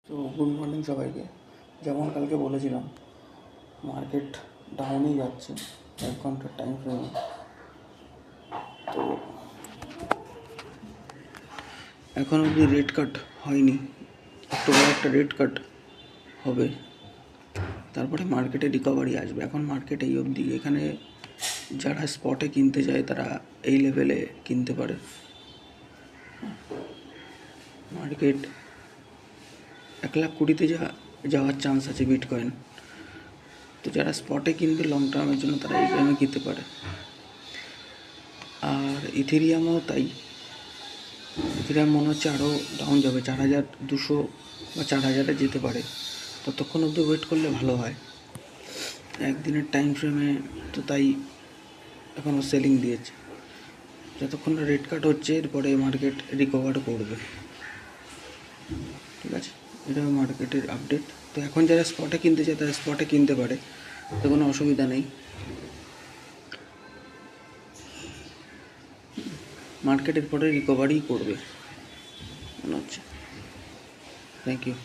তো good morning সবাইকে। যেমন কালকে বলেছিলাম, মার্কেট ডাউনই যাচ্ছে 1 ঘন্টার টাইম ফ্রেমে। তো এখন অবধি রেট কাট হয়নি, অক্টোবরে একটা রেট কাট হবে, তারপরে মার্কেটে রিকভারি আসবে। এখন মার্কেট এই অবধি, এখানে যারা স্পটে কিনতে যায় তারা এই লেভেলে কিনতে পারে। মার্কেট 1,20,000 যাওয়ার চান্স আছে বিটকয়েন। তো যারা স্পটে কিনবে লং টার্মের জন্য তারা এই টাইমে কিনতে পারে। আর ইথেরিয়ামও তাই, ইথেরিয়াম মনে হচ্ছে আরও ডাউন যাবে, 4,200 বা 4,000-এ যেতে পারে। ততক্ষণ অবধি ওয়েট করলে ভালো হয়। একদিনের টাইম ফ্রেমে তো তাই এখনও সেলিং দিয়েছে। যতক্ষণ না রেট কাট হচ্ছে এরপরে মার্কেট রিকভার করবে। ঠিক আছে, এটা মার্কেটের আপডেট। তো এখন যারা স্পটে কিনতে চায় তারা স্পটে কিনতে পারে, তো কোনো অসুবিধা নেই। মার্কেটের পরে রিকভারি করবে মনে হচ্ছে। Thank you.